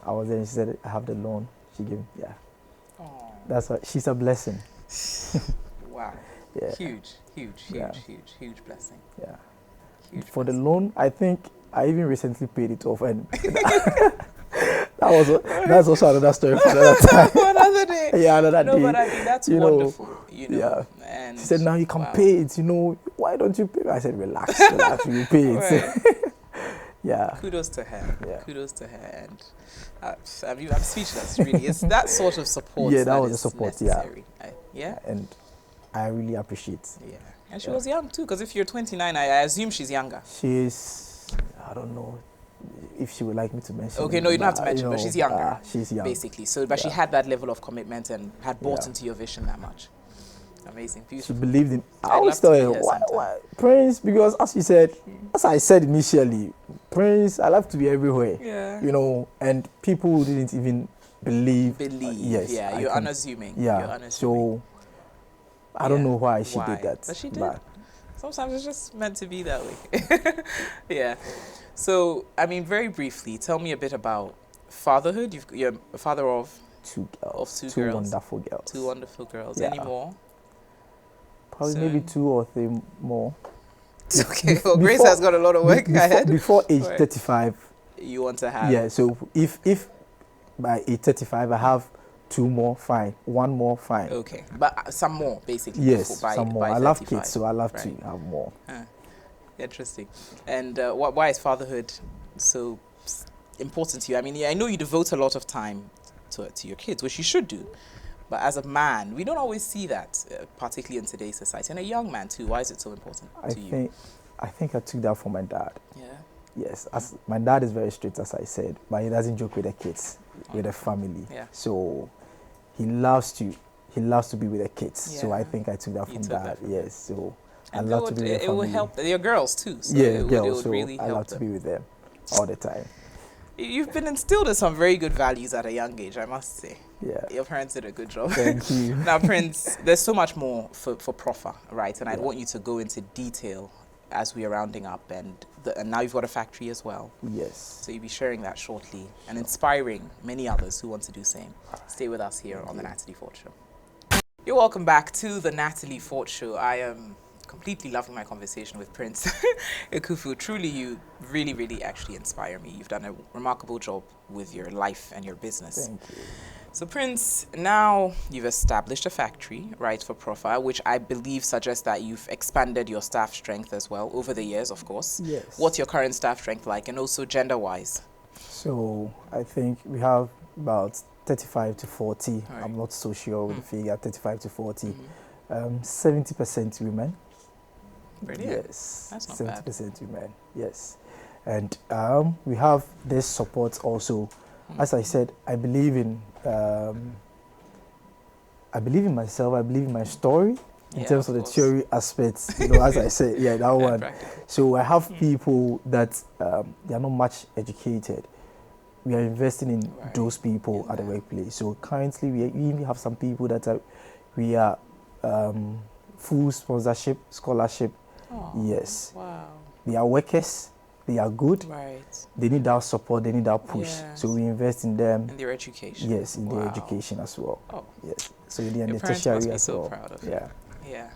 Speaker 2: I was there and she said I have the loan. She gave That's why she's a blessing.
Speaker 1: Wow.
Speaker 2: Yeah.
Speaker 1: Huge blessing.
Speaker 2: Yeah.
Speaker 1: Huge
Speaker 2: For
Speaker 1: blessing.
Speaker 2: the loan, I think I even recently paid it off, and that's also another story for another time.
Speaker 1: Another day.
Speaker 2: Yeah, another day.
Speaker 1: No, but I mean that's wonderful. You know.
Speaker 2: Yeah.
Speaker 1: And
Speaker 2: she said now you can pay it. You know, why don't you pay? I said relax, you pay it. Yeah.
Speaker 1: Kudos to her.
Speaker 2: Yeah.
Speaker 1: Kudos to her. And I'm speechless, really. It's that sort of support
Speaker 2: Yeah, that was the
Speaker 1: is
Speaker 2: support,
Speaker 1: necessary. Yeah.
Speaker 2: And I really appreciate.
Speaker 1: Yeah. And she was young too, because if you're 29, I assume she's younger.
Speaker 2: She's, I don't know if she would like me to mention.
Speaker 1: Okay,
Speaker 2: it,
Speaker 1: no, you don't have to mention, but she's younger.
Speaker 2: She's young.
Speaker 1: Basically. So, but she had that level of commitment and had bought into your vision that much. Amazing, beautiful.
Speaker 2: She believed in. I
Speaker 1: I'd
Speaker 2: always
Speaker 1: love
Speaker 2: tell
Speaker 1: to
Speaker 2: her,
Speaker 1: be here
Speaker 2: why Prince? Because as you said, as I said initially, Prince, I love to be everywhere.
Speaker 1: Yeah.
Speaker 2: You know, and people didn't even believe.
Speaker 1: Yes. Yeah, you're unassuming.
Speaker 2: Yeah.
Speaker 1: You're unassuming.
Speaker 2: So I don't know why she did that.
Speaker 1: But she did. Sometimes it's just meant to be that way. Yeah. So, I mean, very briefly, tell me a bit about fatherhood. You're a father of
Speaker 2: two girls.
Speaker 1: Two girls.
Speaker 2: Wonderful girls.
Speaker 1: Two wonderful girls.
Speaker 2: Yeah.
Speaker 1: Any more?
Speaker 2: Probably maybe 2 or 3 more.
Speaker 1: Okay. Well, Grace has got a lot of work ahead.
Speaker 2: Before age 35.
Speaker 1: You want to have?
Speaker 2: Yeah. So if by age 35 I have 2 more, fine. 1 more, fine.
Speaker 1: Okay. But some more, basically.
Speaker 2: Yes,
Speaker 1: by,
Speaker 2: some more.
Speaker 1: by
Speaker 2: I
Speaker 1: 35.
Speaker 2: love kids, so I love to have more.
Speaker 1: Interesting. And why is fatherhood so important to you? I mean, I know you devote a lot of time to your kids, which you should do. But as a man, we don't always see that, particularly in today's society. And a young man too. Why is it so important to you?
Speaker 2: I think I took that from my dad.
Speaker 1: Yeah.
Speaker 2: Yes, as my dad is very strict, as I said, but he doesn't joke with the kids, with the family.
Speaker 1: Yeah.
Speaker 2: So he loves to be with the kids.
Speaker 1: Yeah.
Speaker 2: So I think I took that from dad. Yes. So
Speaker 1: and
Speaker 2: I love to be with the family.
Speaker 1: It will help. They're girls too. So
Speaker 2: yeah, girls.
Speaker 1: It would
Speaker 2: so
Speaker 1: really
Speaker 2: I
Speaker 1: help
Speaker 2: love to be with them all the time.
Speaker 1: You've been instilled in some very good values at a young age, I must say.
Speaker 2: Yeah.
Speaker 1: Your parents did a good job.
Speaker 2: Thank you.
Speaker 1: Now, Prince, there's so much more for Profa, right? And I'd want you to go into detail as we are rounding up. And now you've got a factory as well.
Speaker 2: Yes.
Speaker 1: So you'll be sharing that shortly and inspiring many others who want to do the same. Stay with us here on the Natalie Fort Show. You're welcome back to the Natalie Fort Show. I am completely loving my conversation with Prince Ekufu. Truly, you really, really actually inspire me. You've done a remarkable job with your life and your business.
Speaker 2: Thank you.
Speaker 1: So Prince, now you've established a factory, right, for Profa, which I believe suggests that you've expanded your staff strength as well over the years, of course.
Speaker 2: Yes.
Speaker 1: What's your current staff strength like, and also gender-wise?
Speaker 2: So I think we have about 35 to 40.
Speaker 1: Right.
Speaker 2: I'm not so sure with the figure, 35 to 40. 70% women.
Speaker 1: Brilliant.
Speaker 2: Yes.
Speaker 1: That's not
Speaker 2: 70% women. Yes. And we have this support also. As I said, I believe in myself. I believe in my story in terms of the theory aspects. You know, as I said, that one.
Speaker 1: Practical.
Speaker 2: So I have people that they are not much educated. We are investing in those people at the workplace. So currently, we even have some people that we are full sponsorship, scholarship.
Speaker 1: Oh,
Speaker 2: yes.
Speaker 1: Wow.
Speaker 2: They are workers. They are good.
Speaker 1: Right.
Speaker 2: They need our support. They need our push.
Speaker 1: Yes.
Speaker 2: So we invest in them.
Speaker 1: In their education.
Speaker 2: Yes, in their education as well.
Speaker 1: Oh.
Speaker 2: Yes. So in the
Speaker 1: parents
Speaker 2: tertiary
Speaker 1: must be
Speaker 2: as
Speaker 1: so
Speaker 2: well.
Speaker 1: proud of you.
Speaker 2: Yeah.
Speaker 1: Yeah.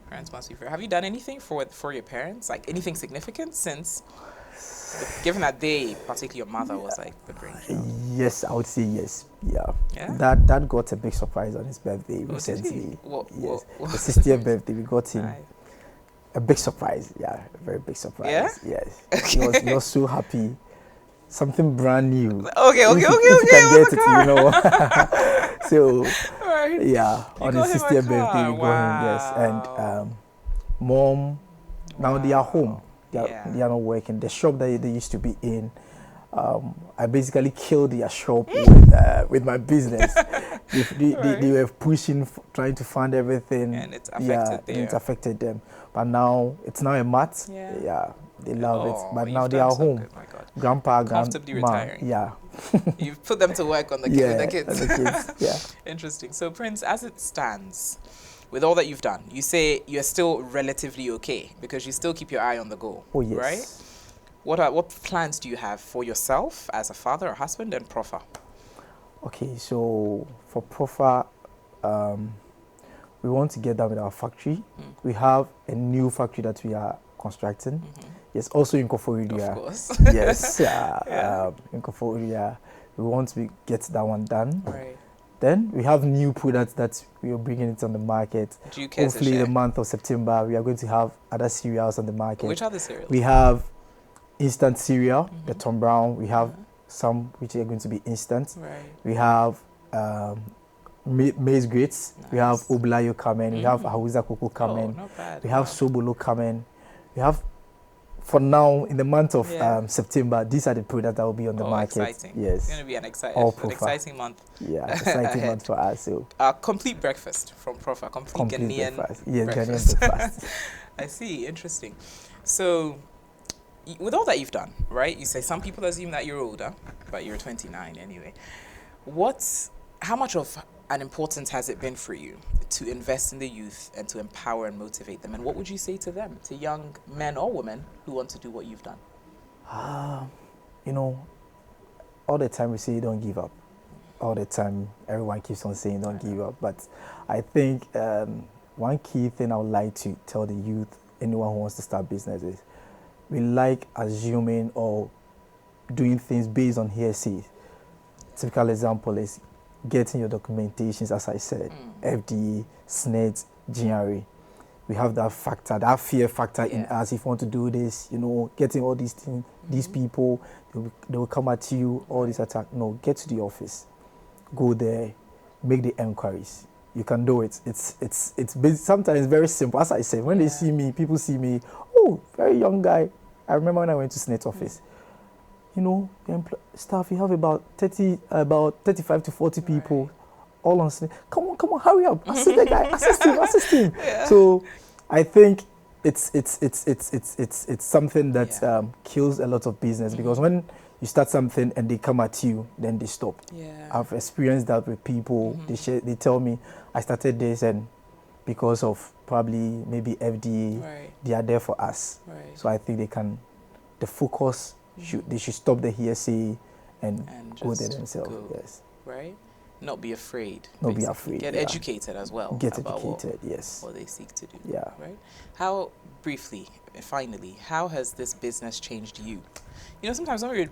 Speaker 1: Parents must be proud. Have you done anything for your parents? Like anything significant since? Given that they, particularly your mother, was like the brainchild.
Speaker 2: Yes, I would say yes. Yeah.
Speaker 1: Yeah?
Speaker 2: That got a big surprise on his birthday recently. Yes. The 60th birthday, we got him a big surprise. Yeah, a very big surprise.
Speaker 1: Yeah?
Speaker 2: Yes. He was so happy. Something brand new.
Speaker 1: Okay.
Speaker 2: If you can get it, you know. So, yeah, on his 60th birthday, we got him, yes. And mom, now they are home. They are not working. The shop that they used to be in, I basically killed their shop with my business. They were pushing, trying to fund everything.
Speaker 1: And it's affected them.
Speaker 2: It affected them. But now, it's now a mat. Yeah, they love it. But now they are home.
Speaker 1: Good, my God.
Speaker 2: Grandpa,
Speaker 1: comfortably retiring.
Speaker 2: Yeah.
Speaker 1: You've put them to work on the kids.
Speaker 2: On the kids. Yeah.
Speaker 1: Interesting. So, Prince, as it stands, with all that you've done, you say you're still relatively okay because you still keep your eye on the goal.
Speaker 2: Oh, yes.
Speaker 1: Right? What plans do you have for yourself as a father or husband and Profa?
Speaker 2: Okay, so for Profa, we want to get done with our factory. We have a new factory that we are constructing. Yes, also in Koforidua. Of course. Yes, in Koforidua. We want to get that one done.
Speaker 1: Right.
Speaker 2: Then we have new products that we are bringing it on the market.
Speaker 1: Do you care
Speaker 2: Hopefully, the month of September, we are going to have other cereals on the market.
Speaker 1: Which other cereals?
Speaker 2: We have instant cereal, the Tom Brown. We have some which are going to be instant.
Speaker 1: Right.
Speaker 2: We have maize grits.
Speaker 1: Nice.
Speaker 2: We have Oblayo coming. We have Ahuza Cocoa coming.
Speaker 1: Oh, not bad.
Speaker 2: We have Sobolo coming. We have, for now, in the month of September, these are the products that will be on the market.
Speaker 1: Exciting.
Speaker 2: Yes.
Speaker 1: It's going to be an exciting month.
Speaker 2: Yeah, exciting month for us. So.
Speaker 1: Complete breakfast from Profa. Complete Ghanaian
Speaker 2: breakfast. Yes,
Speaker 1: breakfast.
Speaker 2: Ghanaian breakfast.
Speaker 1: I see. Interesting. So, with all that you've done, right? You say some people assume that you're older, but you're 29 anyway. How much of an importance has it been for you to invest in the youth and to empower and motivate them? And what would you say to them, to young men or women who want to do what you've done?
Speaker 2: You know, all the time we say don't give up. All the time everyone keeps on saying don't give up. But I think one key thing I would like to tell the youth, anyone who wants to start business, is we like assuming or doing things based on hearsay. Typical example is getting your documentations, as I said, FDA, SNED, GRA. We have that factor, that fear factor in us. If you want to do this, you know, getting all these things, these people, they will come at you, all this attack. No, get to the office, go there, make the enquiries. You can do it. It's sometimes very simple. As I said, when they see me, people see me, oh, very young guy. I remember when I went to SNED office. You know, staff, you have about 35 to 40 people, all on SNED. Come on, hurry up! Assist the guy, assist him. Yeah. So, I think it's something that kills a lot of business, because when you start something and they come at you, then they stop. Yeah. I've experienced that with people. They tell me I started this, and because of probably maybe FDA, they are there for us. Right. So I think the focus. They should stop the hearsay and go there themselves. Yes. Right.
Speaker 1: Not be afraid.
Speaker 2: Not be afraid.
Speaker 1: Get educated as well.
Speaker 2: Get educated. Yes.
Speaker 1: What they seek to do.
Speaker 2: Yeah.
Speaker 1: Right. How briefly, finally, how has this business changed you? You know, sometimes when you're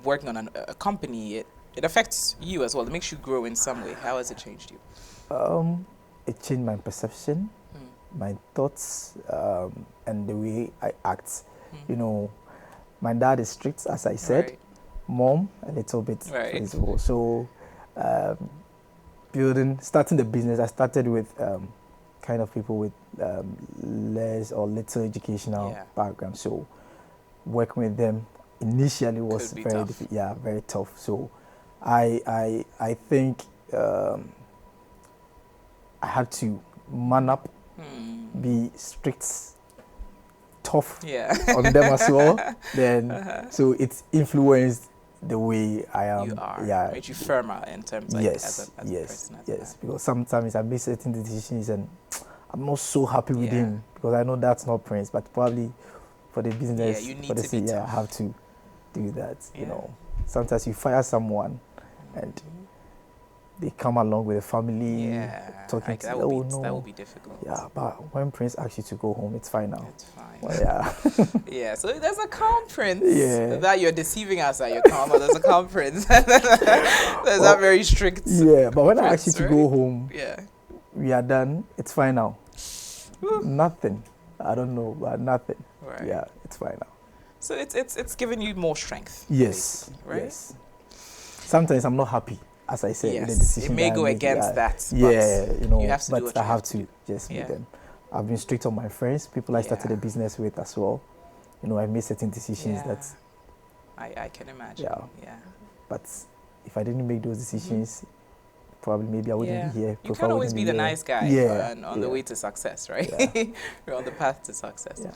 Speaker 1: working on a company, it affects you as well. It makes you grow in some way. How has it changed you?
Speaker 2: It changed my perception, my thoughts, and the way I act. You know. My dad is strict, as I said. Mom, a little bit flexible. So, starting the business, I started with kind of people with less or little educational background. So, working with them initially was very difficult. Yeah, very tough. So, I think I had to man up, be strict, tough on them as well. Then so it's influenced the way I am.
Speaker 1: You are. Made you firmer in terms of as a person.
Speaker 2: Yes. Because sometimes I make certain decisions and I'm not so happy with him, because I know that's not Prince, but probably for the business,
Speaker 1: you need
Speaker 2: for the
Speaker 1: to be tough.
Speaker 2: I have to do that. You know, sometimes you fire someone and they come along with the family, talking to
Speaker 1: that will be difficult.
Speaker 2: Yeah, but when Prince asks you to go home, it's fine now.
Speaker 1: It's fine.
Speaker 2: Well,
Speaker 1: yeah, so there's a calm Prince that you're deceiving us that you're calm, but there's a calm Prince. There's that very strict.
Speaker 2: Yeah, but when I ask you to go home, we are done. It's fine now. Nothing. I don't know, but nothing. Right. Yeah, it's fine now.
Speaker 1: So it's given you more strength.
Speaker 2: Yes. Right? Yes. Sometimes I'm not happy. As I said, the decision
Speaker 1: it may go against that.
Speaker 2: You know,
Speaker 1: you have to
Speaker 2: but I have to just with them. I've been strict on my friends, people I started a business with as well. You know, I made certain decisions that
Speaker 1: I can imagine. Yeah.
Speaker 2: But if I didn't make those decisions, probably maybe I wouldn't be here.
Speaker 1: You can't always be the nice guy on the way to success, right? You're on the path to success. Yeah.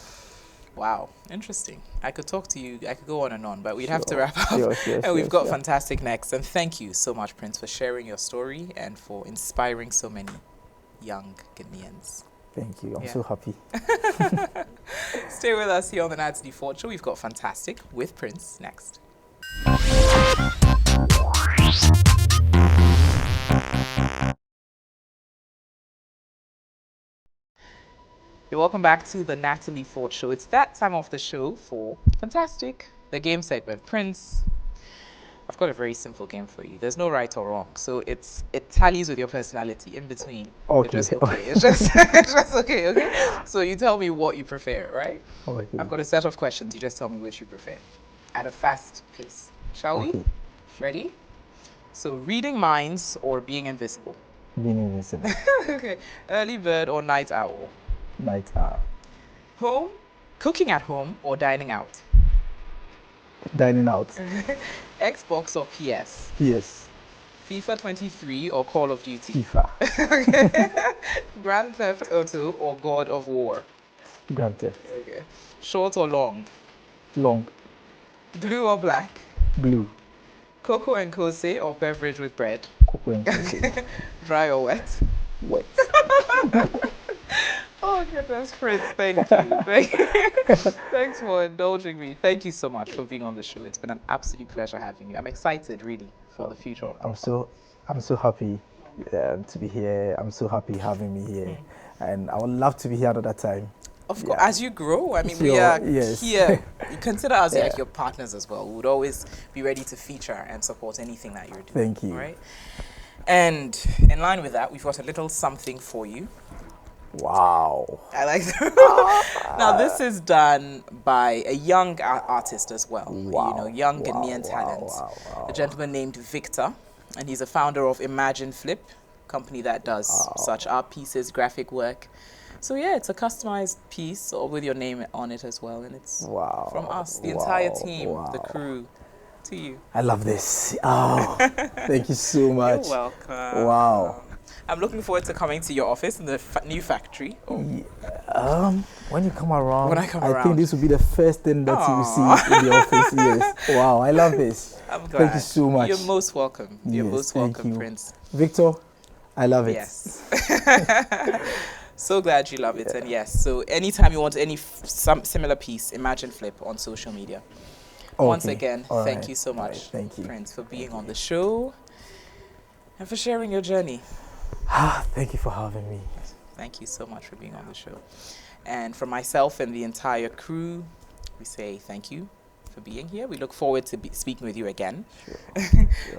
Speaker 1: Wow, interesting. I could talk to you, I could go on and on, but we'd have to wrap up. And we've got fantastic next. And thank you so much, Prince, for sharing your story and for inspiring so many young Ghanaians.
Speaker 2: Thank you. I'm so happy.
Speaker 1: Stay with us here on the Natalie Fort Show. We've got Fantastic with Prince next. Welcome back to the Natalie Fort Show. It's that time of the show for Fantastic, the game segment. Prince, I've got a very simple game for you. There's no right or wrong. So it tallies with your personality in between.
Speaker 2: Okay.
Speaker 1: It's just okay. It's just it's just okay, okay? So you tell me what you prefer, right?
Speaker 2: Okay.
Speaker 1: I've got a set of questions. You just tell me which you prefer. At a fast pace. Shall we? Ready? So reading minds or being invisible?
Speaker 2: Being invisible.
Speaker 1: Okay. Early bird or night owl?
Speaker 2: Night owl.
Speaker 1: Home? Cooking at home or dining out?
Speaker 2: Dining out.
Speaker 1: Xbox or PS?
Speaker 2: Yes.
Speaker 1: FIFA 23 or Call of Duty?
Speaker 2: FIFA.
Speaker 1: Okay. Grand Theft Auto or God of War?
Speaker 2: Grand Theft.
Speaker 1: Okay. Short or long?
Speaker 2: Long.
Speaker 1: Blue or black?
Speaker 2: Blue.
Speaker 1: Cocoa and kose or beverage with bread?
Speaker 2: Cocoa and coffee.
Speaker 1: Dry or wet?
Speaker 2: Wet.
Speaker 1: Oh goodness, Chris, thank you. Thanks for indulging me. Thank you so much for being on the show. It's been an absolute pleasure having you. I'm excited, really, for the future.
Speaker 2: I'm so happy to be here. I'm so happy having me here, and I would love to be here another time.
Speaker 1: Of course, as you grow, I mean,
Speaker 2: we are here.
Speaker 1: You consider us like your partners as well. We would always be ready to feature and support anything that you're doing.
Speaker 2: Thank you.
Speaker 1: Right? And in line with that, we've got a little something for you.
Speaker 2: Wow.
Speaker 1: I like that. Now, this is done by a young artist as well.
Speaker 2: Wow.
Speaker 1: You know, young Ghanaian talent. A gentleman named Victor, and he's a founder of Imagine Flip, company that does such art pieces, graphic work. So yeah, it's a customized piece with your name on it as well, and it's from us, the entire team, the crew, to you.
Speaker 2: I love this. Oh, thank you so much.
Speaker 1: You're welcome.
Speaker 2: Wow.
Speaker 1: I'm looking forward to coming to your office in the new factory.
Speaker 2: When you come around,
Speaker 1: When I come
Speaker 2: I
Speaker 1: around.
Speaker 2: think this will be the first thing that you see in the office. Yes. Wow, I love this.
Speaker 1: I'm glad.
Speaker 2: Thank you so much.
Speaker 1: You're most welcome. You're
Speaker 2: Yes,
Speaker 1: most
Speaker 2: thank
Speaker 1: welcome,
Speaker 2: you.
Speaker 1: Prince.
Speaker 2: Victor, I love it.
Speaker 1: Yes. So glad you love it. And yes, so anytime you want any some similar piece, Imagine Flip on social media. Once again, thank you so much,
Speaker 2: Thank you.
Speaker 1: Prince, for being on the show and for sharing your journey.
Speaker 2: Thank you for having me.
Speaker 1: Thank you so much for being on the show. And from myself and the entire crew, we say thank you for being here. We look forward to speaking with you again.
Speaker 2: Sure.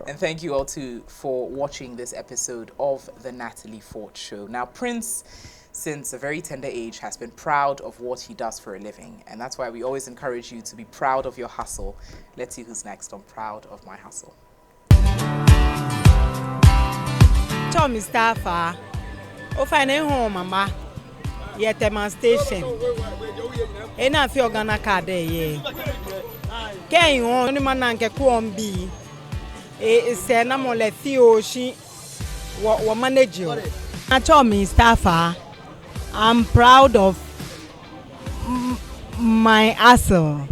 Speaker 1: And thank you all too for watching this episode of the Natalie Fort Show. Now, Prince, since a very tender age, has been proud of what he does for a living. And that's why we always encourage you to be proud of your hustle. Let's see who's next on Proud of My Hustle.
Speaker 3: Tommy Staffa, finding home, Mama. Yet demonstration. And I feel gonna card ye. Can you only man and get be? It's a number like Theo, she what manager. Tommy Staffa, I'm proud of my hustle.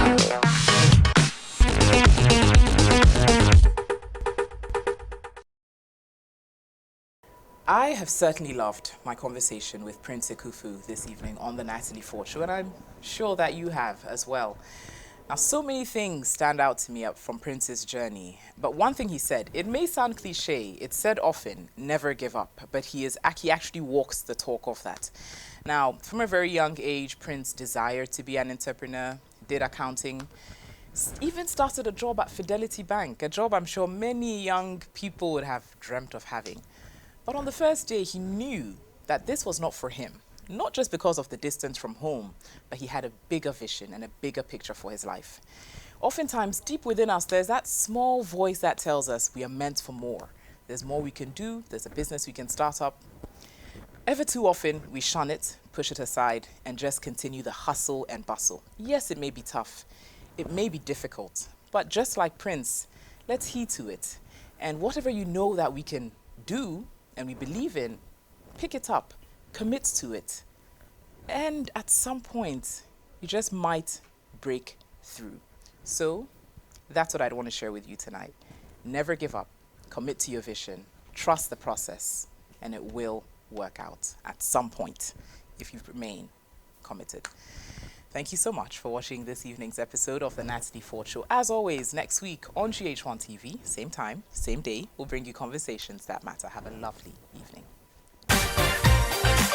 Speaker 1: I have certainly loved my conversation with Prince Ekufu this evening on the Natalie Fort Show, and I'm sure that you have as well. Now, so many things stand out to me from Prince's journey, but one thing he said, it may sound cliche, it's said often, never give up, but he actually walks the talk of that. Now, from a very young age, Prince desired to be an entrepreneur, did accounting, even started a job at Fidelity Bank, a job I'm sure many young people would have dreamt of having. But on the first day, he knew that this was not for him, not just because of the distance from home, but he had a bigger vision and a bigger picture for his life. Oftentimes, deep within us, there's that small voice that tells us we are meant for more. There's more we can do, there's a business we can start up. Ever too often, we shun it, push it aside, and just continue the hustle and bustle. Yes, it may be tough, it may be difficult, but just like Prince, let's heed to it. And whatever you know that we can do, and we believe in, pick it up, commit to it. And at some point, you just might break through. So that's what I'd want to share with you tonight. Never give up, commit to your vision, trust the process, and it will work out at some point if you remain committed. Thank you so much for watching this evening's episode of the Natalie Fort Show. As always, next week on GHOne TV, same time, same day, we'll bring you conversations that matter. Have a lovely evening.